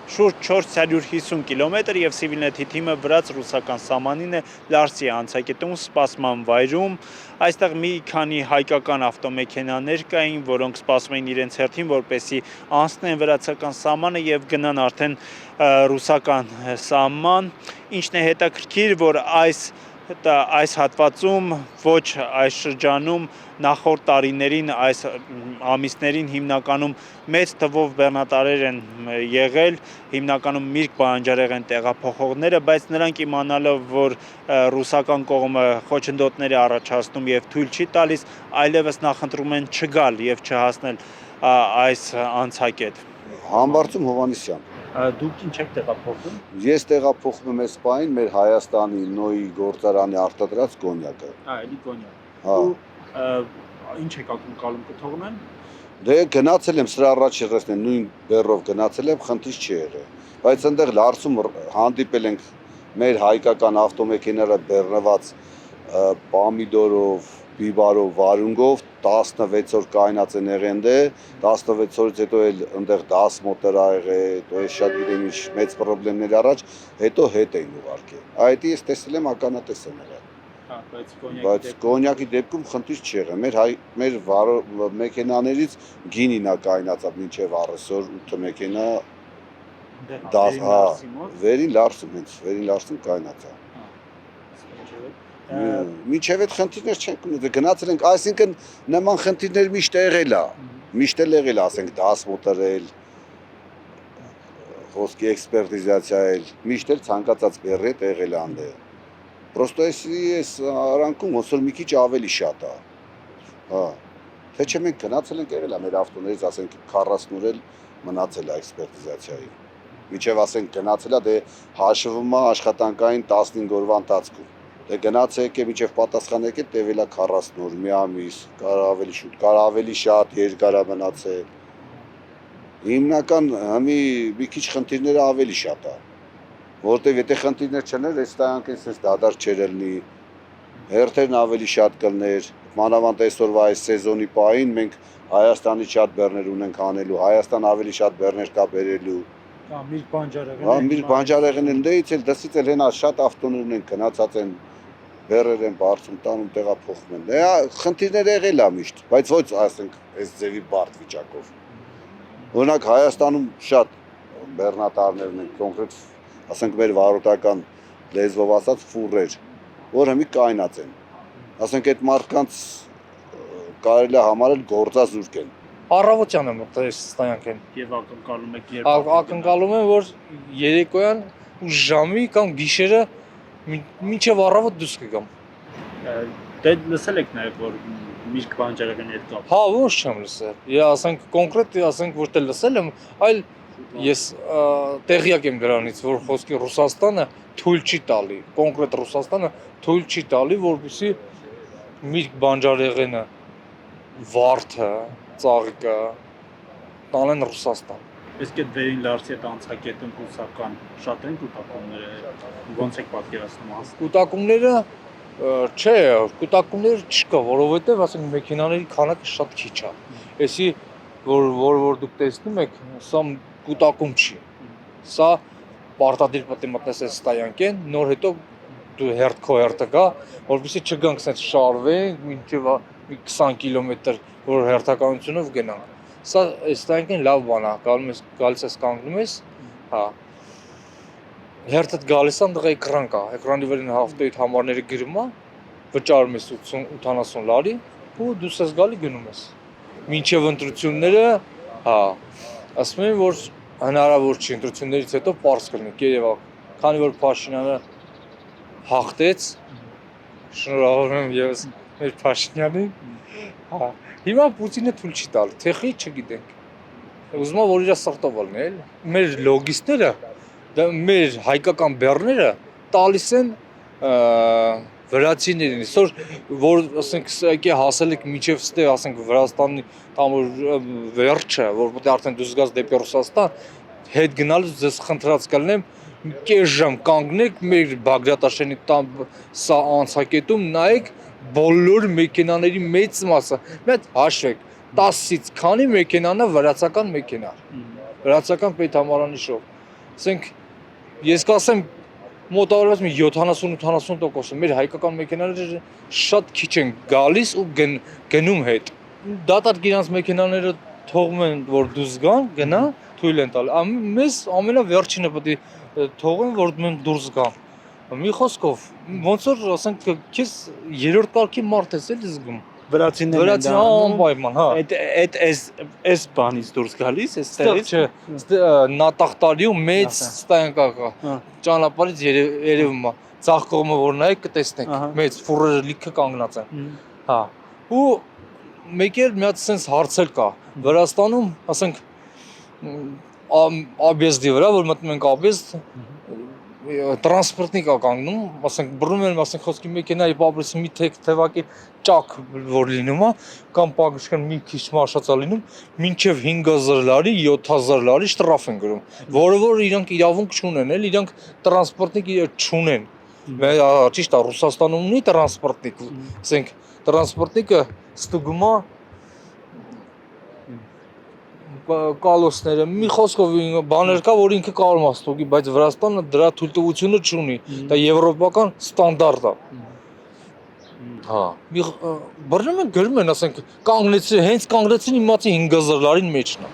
շուրջ 450 կիլոմետր եւ Սիվիլնեթի թիմը վրաց ռուսական սահմանին է Լարսի անցակետում սպասման վայրում։ Այստեղ մի քանի հայկական ավտոմեքենաներ կային, որոնք սպասում էին իրենց հերթին, որպեսզի անցնեն վրացական սահմանը եւ գնան արդեն ռուսական սահման։ Ինչն է հետաքրքիր, որ այս հատվածում ոչ այս շրջանում նախորդ տարիներին այս ամիսներին հիմնականում մեծ թվով բեռնատարեր են եղել, հիմնականում միրգ բանջարեղեն տեղափոխողները, բայց նրանք իմանալով, որ ռուսական կողմը խոչընդոտներ է առաջացնում եւ թույլ չի տալիս, այլևս նախընտրում են չգալ եւ չհասնել այս անցակետ։ Համբարձում Հովանեսյան։ Դուք ինչ եք տեղափոխվում։ Ես տեղափոխվում եմ Սպային մեր Հայաստանի Նոյի գործարանի արտադրած կոնյակը։ Էլի կոնյակ։ Հա։ Ինչ եք ակնկալում կթողնեն։ Դե գնացել եմ սրա առաջ եղեցնեն նույն բեռով գնացել եմ, խնդիր չի եղել։ Բայց այնտեղ Լարսում հանդիպել ենք մեր հայկական ավտոմեքենաները բեռնված պամիդորով, բիբարով, վարունգով 16 օր կայնած են եղել դե 16 օրից հետո էլ այնտեղ 10 մոտոր ա եղել, հետո է շատ գիտեմ ինչ մեծ խնդիրներ առաջ, հետո հետ էին ուղարկել։ Այդ ես տեսել եմ ականատես եմ եղել։ Բայց կոնյակի դեպքում խնդիր չի եղել։ Մեր մեքենաներից գինին ա կայնացավ մինչև առեսօր 8 մեքենա 10 հա վերին Լարսում կայնացավ։ Մինչև այդ խնդիրներ չենք ունեցել, գնացել ենք, այսինքն նման խնդիրներ միշտ եղել է, ասենք 10 մոտորել, խոսքի էքսպերտիզացիա էլ, միշտ էլ ցանկացած բեռի հետ եղել է այնտեղ։ Պրոստո այս արանքում ոնց որ մի քիչ ավելի շատ է։ Հա։ Թե չէ մենք գնացել ենք եղել է մեր ավտոներից, ասենք 40 օր էլ մնացել է էքսպերտիզացիայի։ Մինչև ասենք գնացել է, դե հաշվում է աշխատանքային 15 օրվա ընթացքում։ Դե գնացեք է մինչև պատասխան եկեք տևել է 40 օր, մի ամիս, կարող ավելի շուտ, կարող ավելի շատ երկար է մնացել։ Հիմնական մի քիչ խնդիրները ավելի շատ է։ Որտեվ եթե խնդիրներ չներ, այս տայանքից էս դադար չէր լինի, հերթերն ավելի շատ կլներ, մանավանդ այսօրվա այս սեզոնի պահին մենք Հայաստանի շատ բեռներ ունենք անելու, Հայաստան ավելի շատ բեռներ կա բերելու։ Միրգ բանջարեղեն։ Հա, միրգ բանջարեղեն էլ դեից էլ դասից էլ հենա շատ ավտոներն են գնացած են, բեռեր են բարձում տանում տեղափոխում են։ Դա խնդիրներ եղել է միշտ, բայց ոչ ասենք այս ձևի բարդ վիճակով։ Օրինակ Հայաստանում շատ բեռնատարներ են, կոնկրետ ասենք մեր վարորդական լեզվով ասած ֆուրեր, որ հիմի կայնած են։ Ասենք այդ մարդկանց կարելի է համարել գործազուրկ են։ Առավոտյան եմ մտել ստայանք են։ Եվ ակնկալում եք երբ։ Ակնկալում եմ, որ երեկոյան ու ժամի կամ գիշերը մինչև առավոտ դուրս կգամ։ Դե լսել եք նաև որ միրգ բանջարեղենի հետ կապ։ Հա, ոչ չեմ լսել։ Ես ասենք կոնկրետ ասենք ոչ թե լսել եմ, այլ ես տեղյակ եմ դրանից, որ խոսքի Ռուսաստանը թույլ չի տալի, կոնկրետ Ռուսաստանը թույլ չի տալի, որպեսզի միրգ բանջարեղենը, վարդը, ծաղիկը տանեն Ռուսաստան։ Իսկ այդ վերին Լարսի հետ անցակետում ռուսական շատ են կուտակումները, ոնց եք պատկերացնում անց։ Կուտակումները չէ, կուտակումներ չկա, որովհետև ասենք մեքենաների քանակը շատ քիչ է։ Էսի որ դուք տեսնում եք, սա կուտակում չի։ Սա պարտադիր պետք է մտնես այս ստայանքեն, նոր հետո դու քո հերթը գա, որովհետեւ չգանք ասենց շարվենք մինչև 20 կիլոմետր, որ հերթականությունով գնանք։ Սա այս ստայանքեն լավ բան է, գալիս ես կանգնում ես, հա։ Հերթդ գալիս ան դղա էկրան կա, էկրանի վրան ավտոյիդ համարները գրում է, վճարում ես 80 լարի ու դու ես գալի գնում ես։ Մինչև ընտրությունները, հա, ասում են որ հնարավոր չի ընտրություններից հետո պարզ կլինի, երևա, քանի որ Փաշինյանը հաղթեց, շնորհավորում եմ ես մեր Փաշինյանին, հա, հիմա Պուտինը թույլ չի տալի, թեխի չգիտենք։ Ուզում եմ որ իր սրտով լինի, էլ մեր լոգիստները մեր հայկական բեռները տալիս են վրացիներին, այսօր որ ասենք եկե հասել եք մինչև ստեղ ասենք Վրաստանի տամ վերջը, որ պետք է արդեն դուրս գաս դեպի Ռուսաստան, հետ գնալուց ձեզ խնդրած կլինեմ կես ժամ կանգնեք մեր Բագրատաշենի տամ սա անցակետում նայեք բոլոր մեքենաների մեծ մասը, մեծ հաշվեք 10-ից քանի մեքենան է վրացական մեքենա, վրացական պետհամարանիշով։ ասենք ես կասեմ մոտավորապես մի 70-80% մեր հայկական մեքենաները շատ քիչ են գալիս ու գնում հետ։ Դատարկ իրանց մեքենաները թողում են որ դուրս գան, գնա, թույլ են տալ։ Մեզ ամենավերջինը պետք է թողեն որ մենք դուրս գան։ Մի խոսքով ոնց որ ասենք քեզ երրորդ կարգի մարդ ես էլի զգում։ Վրացիներն անպայման, հա։ Այդ այս բանից դուրս գալիս, այստեղից չէ, նատախտալի ու մեծ ստայն կա։ Ճանապարհից երևում է։ Ցախ կողմը որ նայեք կտեսնեք, մեծ ֆուրերը լիքը կանգնած են։ Հա։ Ու մեկ էլ մի հատ sense հարցել կա։ Վրաստանում, ասենք աբեզդի վրա, որ մտնում ենք աբեզդ, տրանսպորտնիկ է կանգնում, ասենք բռնում են, ասենք խոսքի մեքենայի պապրեսի մի թեվակի ճակ որ լինում է, կամ պակշկան մի քիչ մաշած է լինում, մինչև 5000 լարի, 7000 լարի շտրաֆ են գրում, որը որ իրանք իրավունք չունեն, էլ իրանք տրանսպորտնիկ չունեն։ Ճիշտ է, Ռուսաստանում ունի տրանսպորտնիկ, ասենք տրանսպորտնիկը ստուգում է կալոսները, մի խոսքով բաներ կա, որ ինքը կարող է ստուգի, բայց Վրաստանը դրա թույլտվությունը չունի, դա եվրոպական ստանդարտ է։ Հա, բռնում են գրում են, ասենք կանգնեցին, հենց կանգնեցին իմացի 5000 լարին մեջն է։